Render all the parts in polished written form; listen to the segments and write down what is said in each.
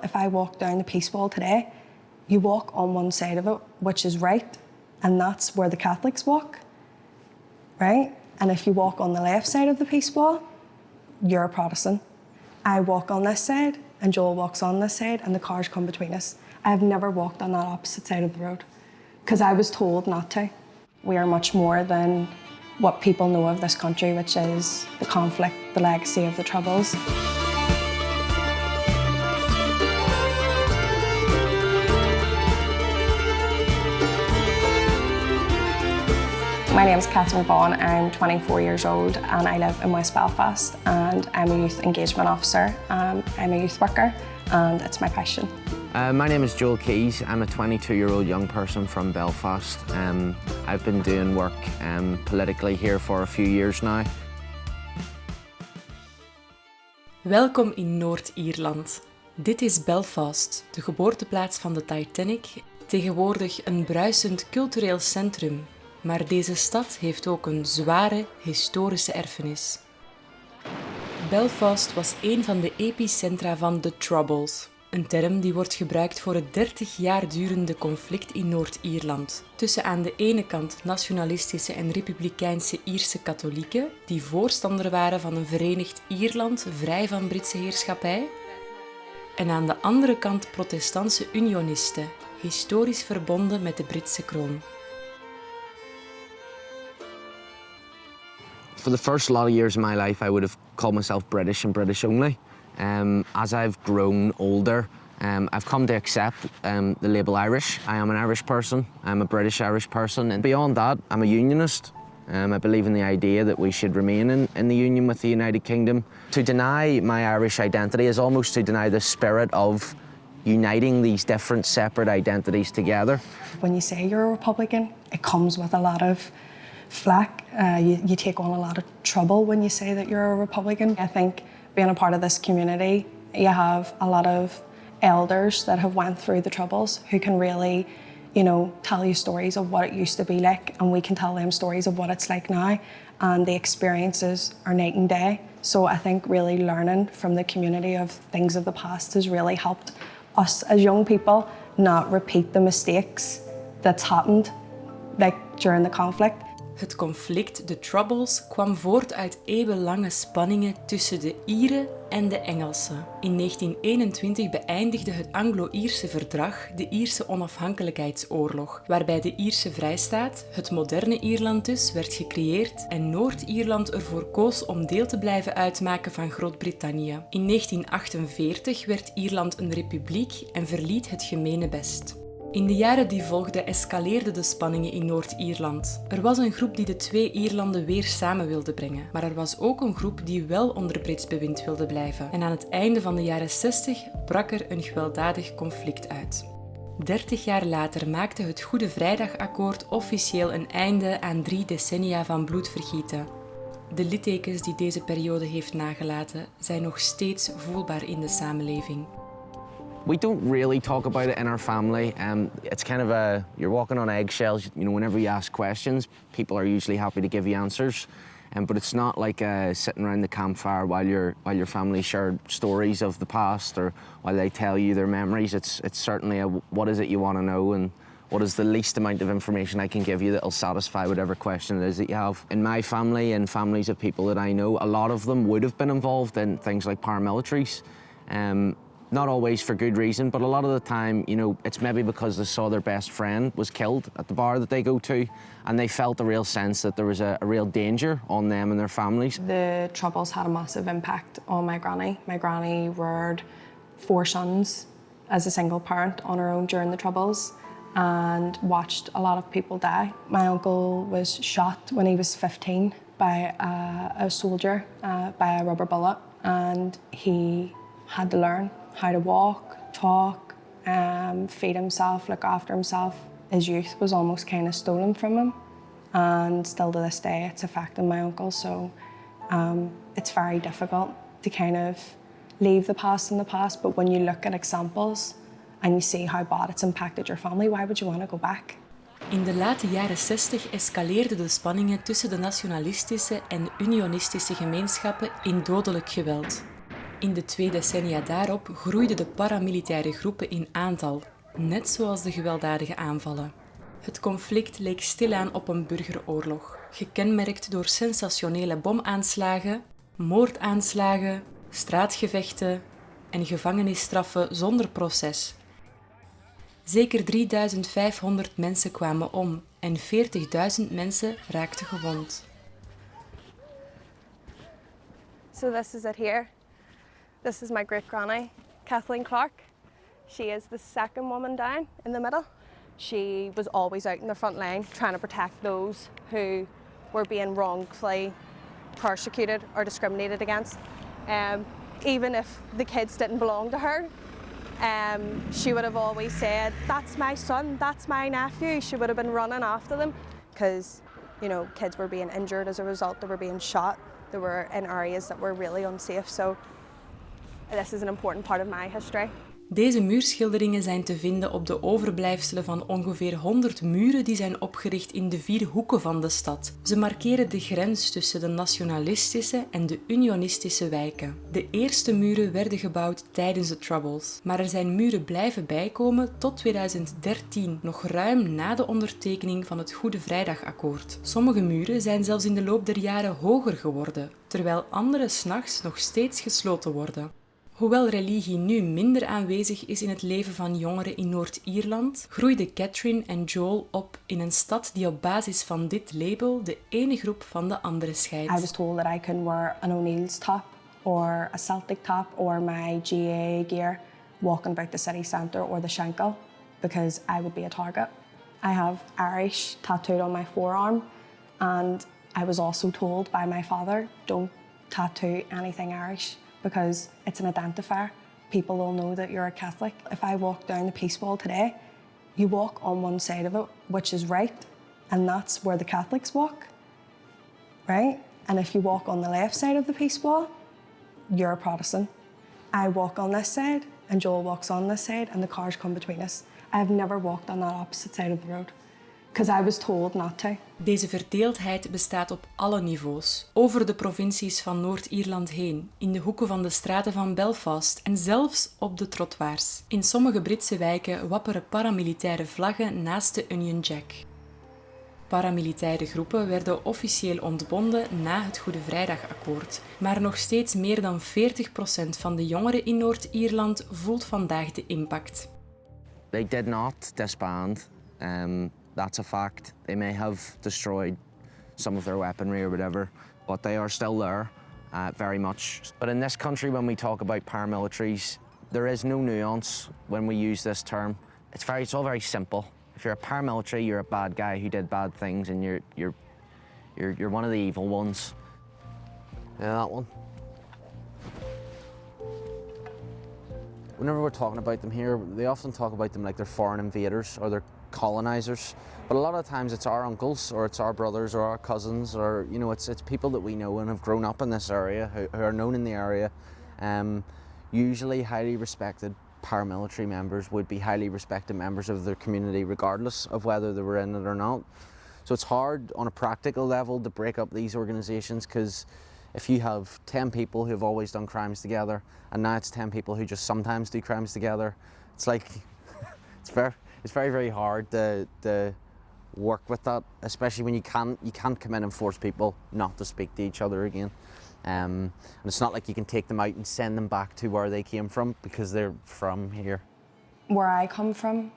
if I walk down the Peace Wall today, you walk on one side of it, which is right, and that's where the Catholics walk, right? And if you walk on the left side of the Peace Wall, you're a Protestant. I walk on this side, and Joel walks on this side, and the cars come between us. I have never walked on that opposite side of the road, because I was told not to. We are much more than what people know of this country, which is the conflict, the legacy of the Troubles. My name is Catherine Vaughan, I'm 24 years old and I live in West Belfast and I'm a youth engagement officer. I'm a youth worker and it's my passion. My name is Joel Keys. I'm a 22-year-old young person from Belfast. I've been doing work politically here for a few years now. Welkom in Noord-Ierland. Dit is Belfast, de geboorteplaats van de Titanic, tegenwoordig een bruisend cultureel centrum. Maar deze stad heeft ook een zware historische erfenis. Belfast was een van de epicentra van de Troubles. Een term die wordt gebruikt voor het 30 jaar durende conflict in Noord-Ierland. Tussen aan de ene kant nationalistische en republikeinse Ierse katholieken, die voorstander waren van een verenigd Ierland vrij van Britse heerschappij. En aan de andere kant protestantse unionisten, historisch verbonden met de Britse kroon. For the first lot of years of my life, I would have called myself British and British only. As I've grown older, I've come to accept the label Irish. I am an Irish person, I'm a British-Irish person, and beyond that, I'm a unionist. I believe in the idea that we should remain in the union with the United Kingdom. To deny my Irish identity is almost to deny the spirit of uniting these different separate identities together. When you say you're a Republican, it comes with a lot of flack. You take on a lot of trouble when you say that you're a Republican. I think being a part of this community, you have a lot of elders that have went through the Troubles who can really, tell you stories of what it used to be like, and we can tell them stories of what it's like now, and the experiences are night and day. So I think really learning from the community of things of the past has really helped us as young people not repeat the mistakes that's happened during the conflict. Het conflict, de Troubles, kwam voort uit eeuwenlange spanningen tussen de Ieren en de Engelsen. In 1921 beëindigde het Anglo-Ierse verdrag de Ierse onafhankelijkheidsoorlog, waarbij de Ierse Vrijstaat, het moderne Ierland dus, werd gecreëerd en Noord-Ierland ervoor koos om deel te blijven uitmaken van Groot-Brittannië. In 1948 werd Ierland een republiek en verliet het gemeenebest. In de jaren die volgden escaleerden de spanningen in Noord-Ierland. Er was een groep die de twee Ierlanden weer samen wilde brengen, maar er was ook een groep die wel onder Brits bewind wilde blijven. En aan het einde van de jaren 60 brak er een gewelddadig conflict uit. 30 jaar later maakte het Goede Vrijdagakkoord officieel een einde aan 3 decennia van bloedvergieten. De littekens die deze periode heeft nagelaten zijn nog steeds voelbaar in de samenleving. We don't really talk about it in our family. It's kind of you're walking on eggshells. Whenever you ask questions, people are usually happy to give you answers. But it's not like sitting around the campfire while your family share stories of the past or while they tell you their memories. It's certainly what is it you want to know and what is the least amount of information I can give you that will satisfy whatever question it is that you have. In my family and families of people that I know, a lot of them would have been involved in things like paramilitaries. Not always for good reason, but a lot of the time, it's maybe because they saw their best friend was killed at the bar that they go to, and they felt a real sense that there was a real danger on them and their families. The Troubles had a massive impact on my granny. My granny reared 4 sons as a single parent on her own during the Troubles and watched a lot of people die. My uncle was shot when he was 15 by a soldier, by a rubber bullet, and he had to learn how to walk, talk, feed himself, look after himself. His youth was almost kind of stolen from him, and still to this day it's affecting my uncle. So it's very difficult to kind of leave the past in the past, but when you look at examples and you see how bad it's impacted your family, why would you want to go back? In de late jaren 60 escaleerden de spanningen tussen de nationalistische en unionistische gemeenschappen in dodelijk geweld. In de 2 decennia daarop groeiden de paramilitaire groepen in aantal, net zoals de gewelddadige aanvallen. Het conflict leek stilaan op een burgeroorlog, gekenmerkt door sensationele bomaanslagen, moordaanslagen, straatgevechten en gevangenisstraffen zonder proces. Zeker 3500 mensen kwamen om en 40.000 mensen raakten gewond. So this is it here. This is my great granny, Kathleen Clark. She is the second woman down in the middle. She was always out in the front line trying to protect those who were being wrongfully persecuted or discriminated against. Even if the kids didn't belong to her, she would have always said, "That's my son, that's my nephew." She would have been running after them because, you know, kids were being injured as a result. They were being shot. They were in areas that were really unsafe. So this is an important part of my history. Deze muurschilderingen zijn te vinden op de overblijfselen van ongeveer 100 muren die zijn opgericht in de 4 hoeken van de stad. Ze markeren de grens tussen de nationalistische en de unionistische wijken. De eerste muren werden gebouwd tijdens de Troubles, maar er zijn muren blijven bijkomen tot 2013, nog ruim na de ondertekening van het Goede Vrijdagakkoord. Sommige muren zijn zelfs in de loop der jaren hoger geworden, terwijl andere 's nachts nog steeds gesloten worden. Hoewel religie nu minder aanwezig is in het leven van jongeren in Noord-Ierland, groeiden Catherine en Joel op in een stad die op basis van dit label de ene groep van de andere scheidt. I was told that I couldn't wear an O'Neill's top or a Celtic top or my GA gear walking about the city centre or the Schenkel because I would be a target. I have Irish tattooed on my forearm and I was also told by my father, don't tattoo anything Irish, because it's an identifier. People will know that you're a Catholic. If I walk down the Peace Wall today, you walk on one side of it, which is right, and that's where the Catholics walk, right? And if you walk on the left side of the Peace Wall, you're a Protestant. I walk on this side, and Joel walks on this side, and the cars come between us. I've never walked on that opposite side of the road, because I was told not to. Deze verdeeldheid bestaat op alle niveaus, over de provincies van Noord-Ierland heen, in de hoeken van de straten van Belfast en zelfs op de trottoirs. In sommige Britse wijken wapperen paramilitaire vlaggen naast de Union Jack. Paramilitaire groepen werden officieel ontbonden na het Goede Vrijdagakkoord, maar nog steeds meer dan 40% van de jongeren in Noord-Ierland voelt vandaag de impact. They did not disband. That's a fact. They may have destroyed some of their weaponry or whatever, but they are still there, very much. But in this country, when we talk about paramilitaries, there is no nuance when we use this term. It's all very simple. If you're a paramilitary, you're a bad guy who did bad things, and you're one of the evil ones. Yeah, that one. Whenever we're talking about them here, they often talk about them like they're foreign invaders or they're colonizers, but a lot of times it's our uncles or it's our brothers or our cousins, or you know, it's people that we know and have grown up in this area who are known in the area. Usually highly respected paramilitary members would be highly respected members of their community regardless of whether they were in it or not. So it's hard on a practical level to break up these organisations, because if you have 10 people who have always done crimes together and now it's 10 people who just sometimes do crimes together, it's like it's very hard to work with that, especially when you can't come in and force people not to speak to each other again. And it's not like you can take them out and send them back to where they came from because they're from here. Where I come from,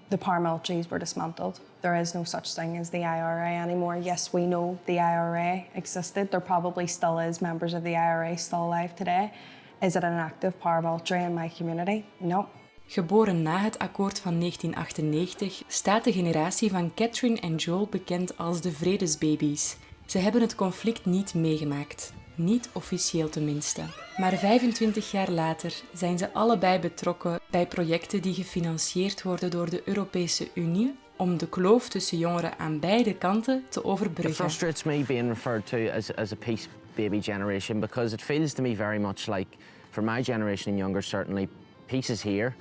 the paramilitaries were dismantled. There is no such thing as the IRA anymore. Yes, we know the IRA existed. There probably still is members of the IRA still alive today. Is it an active paramilitary in my community? No. Geboren na het akkoord van 1998 staat de generatie van Catherine en Joel bekend als de vredesbabies. Ze hebben het conflict niet meegemaakt. Niet officieel tenminste. Maar 25 jaar later zijn ze allebei betrokken bij projecten die gefinancierd worden door de Europese Unie om de kloof tussen jongeren aan beide kanten te overbruggen. It frustrates me being referred to as a peace baby generation, because it feels to me very much like, for my generation and younger certainly, peace is here,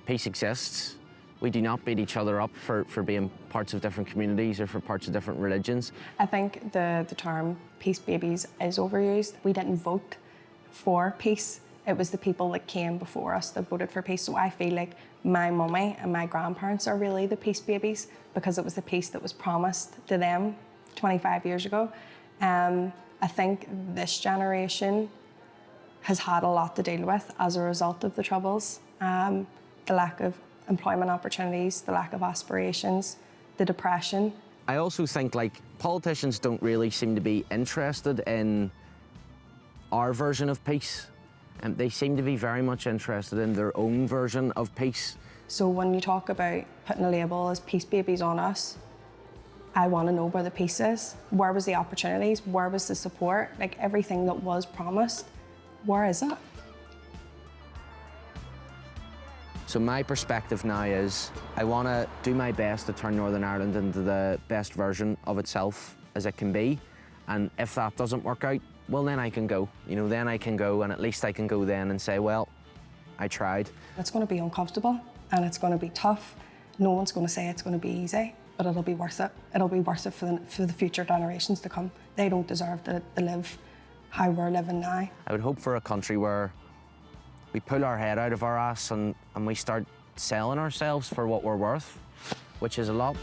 peace exists. We do not beat each other up for being parts of different communities or for parts of different religions. I think the term peace babies is overused. We didn't vote for peace. It was the people that came before us that voted for peace. So I feel like my mummy and my grandparents are really the peace babies because it was the peace that was promised to them 25 years ago. I think this generation has had a lot to deal with as a result of the Troubles. The lack of employment opportunities, the lack of aspirations, the depression. I also think like politicians don't really seem to be interested in our version of peace. And they seem to be very much interested in their own version of peace. So when you talk about putting a label as peace babies on us, I want to know where the peace is. Where was the opportunities? Where was the support? Like everything that was promised, where is it? So my perspective now is I want to do my best to turn Northern Ireland into the best version of itself as it can be. And if that doesn't work out, well, then I can go. You know, then I can go, and at least I can go then and say, well, I tried. It's going to be uncomfortable and it's going to be tough. No one's going to say it's going to be easy, but it'll be worth it. It'll be worth it for the future generations to come. They don't deserve to live how we're living now. I would hope for a country where we pull our head out of our ass and we start selling ourselves for what we're worth, which is a lot.